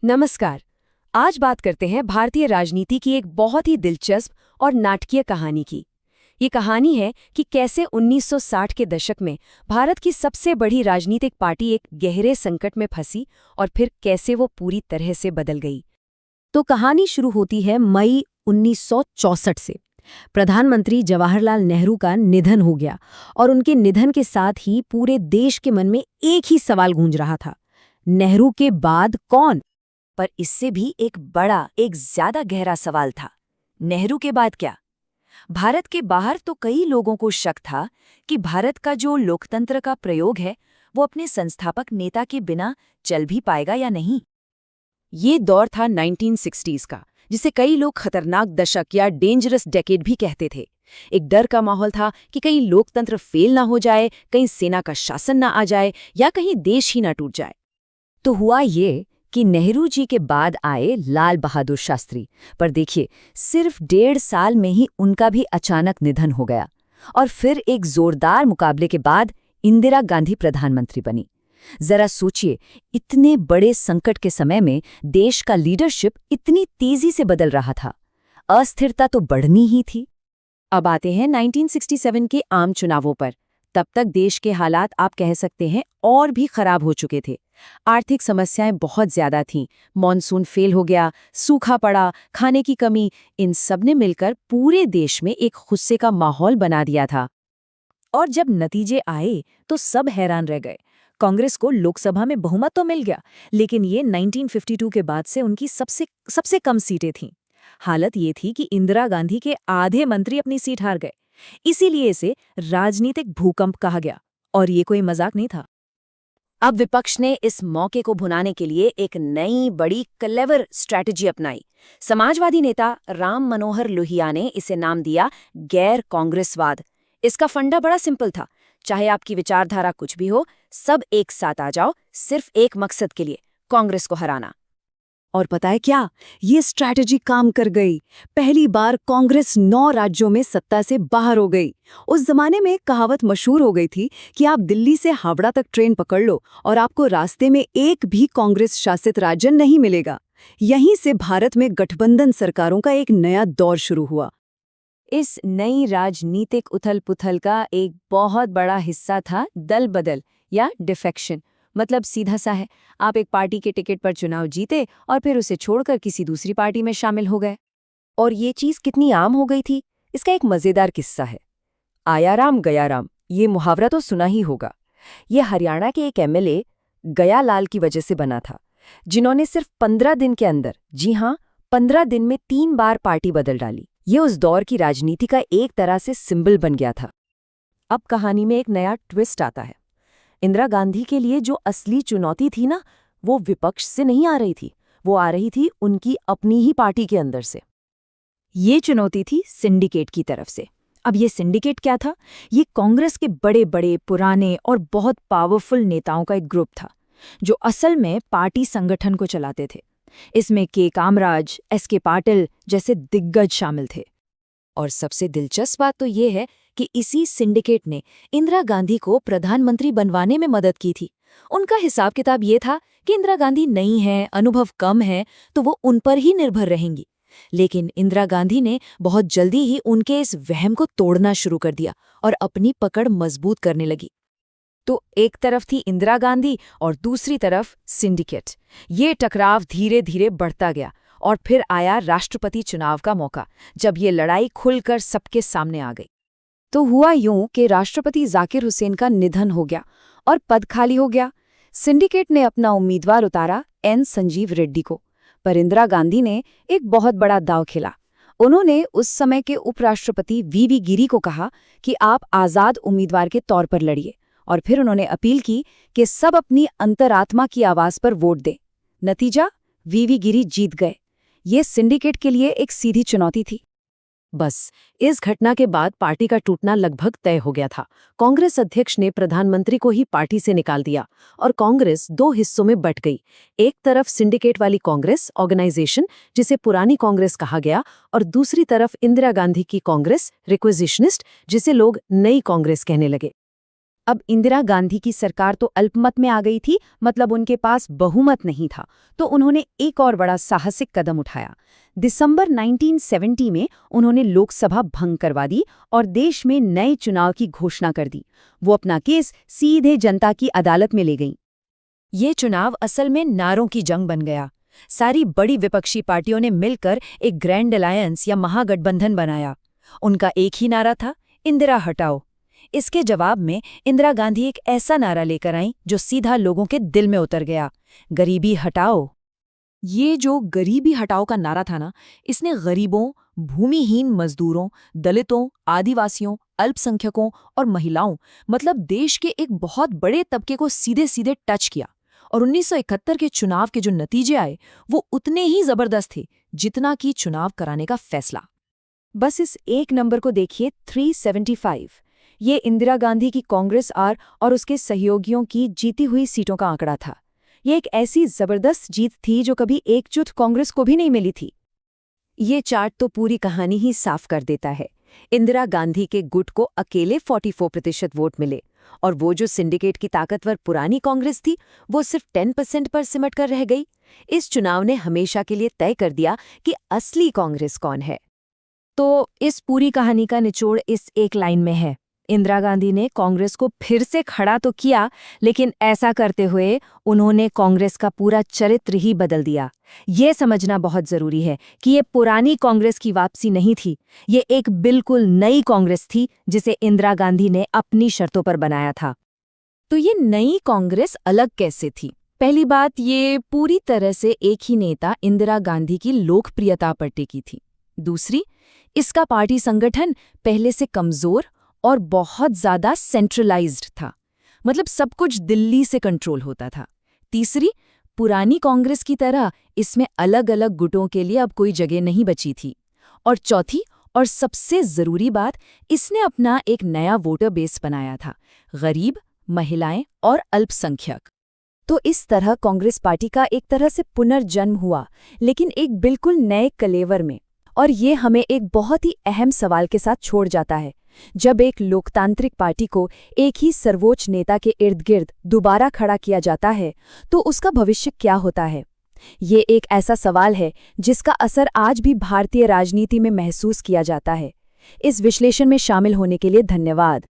नमस्कार। आज बात करते हैं भारतीय राजनीति की एक बहुत ही दिलचस्प और नाटकीय कहानी की। ये कहानी है कि कैसे 1960 के दशक में भारत की सबसे बड़ी राजनीतिक पार्टी एक गहरे संकट में फंसी और फिर कैसे वो पूरी तरह से बदल गई। तो कहानी शुरू होती है मई 1964 से। प्रधानमंत्री जवाहरलाल नेहरू का निधन हो गया और उनके निधन के साथ ही पूरे देश के मन में एक ही सवाल गूंज रहा था, नेहरू के बाद कौन? पर इससे भी एक बड़ा, एक ज्यादा गहरा सवाल था, नेहरू के बाद क्या? भारत के बाहर तो कई लोगों को शक था कि भारत का जो लोकतंत्र का प्रयोग है वो अपने संस्थापक नेता के बिना चल भी पाएगा या नहीं। ये दौर था 1960s का, जिसे कई लोग खतरनाक दशक या डेंजरस डेकेड भी कहते थे। एक डर का माहौल था कि कहीं लोकतंत्र फेल ना हो जाए, कहीं सेना का शासन ना आ जाए या कहीं देश ही ना टूट जाए। तो हुआ ये कि नेहरू जी के बाद आए लाल बहादुर शास्त्री, पर देखिए सिर्फ 1.5 साल में ही उनका भी अचानक निधन हो गया। और फिर एक जोरदार मुकाबले के बाद इंदिरा गांधी प्रधानमंत्री बनी। जरा सोचिए, इतने बड़े संकट के समय में देश का लीडरशिप इतनी तेजी से बदल रहा था, अस्थिरता तो बढ़नी ही थी। अब आते हैं 1967 के आम चुनावों पर। तब तक देश के हालात आप कह सकते हैं और भी खराब हो चुके थे। आर्थिक समस्याएं बहुत ज्यादा थीं, मॉनसून फेल हो गया, सूखा पड़ा, खाने की कमी, इन सब ने मिलकर पूरे देश में एक गुस्से का माहौल बना दिया था। और जब नतीजे आए तो सब हैरान रह गए। कांग्रेस को लोकसभा में बहुमत तो मिल गया, लेकिन ये 1952 के बाद से उनकी सबसे कम सीटें थीं। हालत ये थी कि इंदिरा गांधी के आधे मंत्री अपनी सीट हार गए। इसीलिए इसे राजनीतिक भूकंप कहा गया, और ये कोई मजाक नहीं था। अब विपक्ष ने इस मौके को भुनाने के लिए एक नई बड़ी क्लेवर स्ट्रैटेजी अपनाई। समाजवादी नेता राम मनोहर लोहिया ने इसे नाम दिया गैर कांग्रेसवाद। इसका फंडा बड़ा सिंपल था, चाहे आपकी विचारधारा कुछ भी हो, सब एक साथ आ जाओ, सिर्फ एक मकसद के लिए, कांग्रेस को हराना। और पता है क्या, ये स्ट्रैटेजी काम कर गई। पहली बार कांग्रेस 9 राज्यों में सत्ता से बाहर हो गई। उस जमाने में एक कहावत मशहूर हो गई थी कि आप दिल्ली से हावड़ा तक ट्रेन पकड़ लो और आपको रास्ते में एक भी कांग्रेस शासित राज्य नहीं मिलेगा। यहीं से भारत में गठबंधन सरकारों का एक नया दौर शुरू हुआ। इस नई राजनीतिक उथल-पुथल का एक बहुत बड़ा हिस्सा था दल बदल या डिफेक्शन। मतलब सीधा सा है, आप एक पार्टी के टिकट पर चुनाव जीते और फिर उसे छोड़कर किसी दूसरी पार्टी में शामिल हो गए। और ये चीज़ कितनी आम हो गई थी, इसका एक मज़ेदार किस्सा है। आया राम गया राम, ये मुहावरा तो सुना ही होगा। ये हरियाणा के एक एमएलए गया लाल की वजह से बना था, जिन्होंने सिर्फ 15 दिन के अंदर, जी हाँ 15 दिन में 3 बार पार्टी बदल डाली। ये उस दौर की राजनीति का एक तरह से सिंबल बन गया था। अब कहानी में एक नया ट्विस्ट आता है। इंदिरा गांधी के लिए जो असली चुनौती थी ना, वो विपक्ष से नहीं आ रही थी, वो आ रही थी उनकी अपनी ही पार्टी के अंदर से। ये चुनौती थी सिंडिकेट की तरफ से। अब ये सिंडिकेट क्या था? ये कांग्रेस के बड़े बड़े पुराने और बहुत पावरफुल नेताओं का एक ग्रुप था, जो असल में पार्टी संगठन को चलाते थे। इसमें के कामराज, एस.के. पाटिल जैसे दिग्गज शामिल थे। और सबसे दिलचस्प बात तो ये है कि इसी सिंडिकेट ने इंदिरा गांधी को प्रधानमंत्री बनवाने में मदद की थी। उनका हिसाब किताब ये था कि इंदिरा गांधी नई हैं, अनुभव कम है, तो वो उन पर ही निर्भर रहेंगी। लेकिन इंदिरा गांधी ने बहुत जल्दी ही उनके इस वहम को तोड़ना शुरू कर दिया और अपनी पकड़ मजबूत करने लगी। तो एक तरफ थी इंदिरा गांधी और दूसरी तरफ सिंडिकेट। ये टकराव धीरे धीरे बढ़ता गया और फिर आया राष्ट्रपति चुनाव का मौका, जब ये लड़ाई खुलकर सबके सामने आ गई। तो हुआ यूं कि राष्ट्रपति जाकिर हुसैन का निधन हो गया और पद खाली हो गया। सिंडिकेट ने अपना उम्मीदवार उतारा एन संजीव रेड्डी को, पर इंदिरा गांधी ने एक बहुत बड़ा दांव खेला। उन्होंने उस समय के उपराष्ट्रपति वीवी गिरी को कहा कि आप आज़ाद उम्मीदवार के तौर पर लड़िए, और फिर उन्होंने अपील की कि सब अपनी अंतरात्मा की आवाज़ पर वोट दें। नतीजा, वीवी गिरी जीत गए। ये सिंडिकेट के लिए एक सीधी चुनौती थी। बस इस घटना के बाद पार्टी का टूटना लगभग तय हो गया था। कांग्रेस अध्यक्ष ने प्रधानमंत्री को ही पार्टी से निकाल दिया और कांग्रेस 2 हिस्सों में बंट गई। एक तरफ सिंडिकेट वाली कांग्रेस ऑर्गेनाइजेशन, जिसे पुरानी कांग्रेस कहा गया, और दूसरी तरफ इंदिरा गांधी की कांग्रेस रिक्विजिशनिस्ट, जिसे लोग नई कांग्रेस कहने लगे। अब इंदिरा गांधी की सरकार तो अल्पमत में आ गई थी, मतलब उनके पास बहुमत नहीं था, तो उन्होंने एक और बड़ा साहसिक कदम उठाया। दिसंबर 1970 में उन्होंने लोकसभा भंग करवा दी और देश में नए चुनाव की घोषणा कर दी। वो अपना केस सीधे जनता की अदालत में ले गईं। ये चुनाव असल में नारों की जंग बन गया। सारी बड़ी विपक्षी पार्टियों ने मिलकर एक ग्रैंड अलायंस या महागठबंधन बनाया। उनका एक ही नारा था, इंदिरा हटाओ। इसके जवाब में इंदिरा गांधी एक ऐसा नारा लेकर आईं जो सीधा लोगों के दिल में उतर गया, गरीबी हटाओ। ये जो गरीबी हटाओ का नारा था ना, इसने गरीबों, भूमिहीन मजदूरों, दलितों, आदिवासियों, अल्पसंख्यकों और महिलाओं, मतलब देश के एक बहुत बड़े तबके को सीधे सीधे टच किया। और 1971 के चुनाव के जो नतीजे आए वो उतने ही जबरदस्त थे जितना कि चुनाव कराने का फैसला। बस इस एक नंबर को देखिए, 375। ये इंदिरा गांधी की कांग्रेस आर और उसके सहयोगियों की जीती हुई सीटों का आंकड़ा था। ये एक ऐसी जबरदस्त जीत थी जो कभी एकजुट कांग्रेस को भी नहीं मिली थी। ये चार्ट तो पूरी कहानी ही साफ कर देता है। इंदिरा गांधी के गुट को अकेले 44% वोट मिले और वो जो सिंडिकेट की ताकतवर पुरानी कांग्रेस थी वो सिर्फ 10% पर सिमट कर रह गई। इस चुनाव ने हमेशा के लिए तय कर दिया कि असली कांग्रेस कौन है। तो इस पूरी कहानी का निचोड़ इस एक लाइन में है, इंदिरा गांधी ने कांग्रेस को फिर से खड़ा तो किया, लेकिन ऐसा करते हुए उन्होंने कांग्रेस का पूरा चरित्र ही बदल दिया। ये समझना बहुत जरूरी है कि ये पुरानी कांग्रेस की वापसी नहीं थी, ये एक बिल्कुल नई कांग्रेस थी जिसे इंदिरा गांधी ने अपनी शर्तों पर बनाया था। तो ये नई कांग्रेस अलग कैसे थी? पहली बात, ये पूरी तरह से एक ही नेता इंदिरा गांधी की लोकप्रियता पर टिकी थी। दूसरी, इसका पार्टी संगठन पहले से कमजोर और बहुत ज्यादा सेंट्रलाइज्ड था, मतलब सब कुछ दिल्ली से कंट्रोल होता था। तीसरी, पुरानी कांग्रेस की तरह इसमें अलग अलग गुटों के लिए अब कोई जगह नहीं बची थी। और चौथी और सबसे जरूरी बात, इसने अपना एक नया वोटर बेस बनाया था, गरीब, महिलाएं और अल्पसंख्यक। तो इस तरह कांग्रेस पार्टी का एक तरह से पुनर्जन्म हुआ, लेकिन एक बिल्कुल नए कलेवर में। और ये हमें एक बहुत ही अहम सवाल के साथ छोड़ जाता है। जब एक लोकतांत्रिक पार्टी को एक ही सर्वोच्च नेता के इर्द गिर्द दोबारा खड़ा किया जाता है तो उसका भविष्य क्या होता है? ये एक ऐसा सवाल है जिसका असर आज भी भारतीय राजनीति में महसूस किया जाता है। इस विश्लेषण में शामिल होने के लिए धन्यवाद।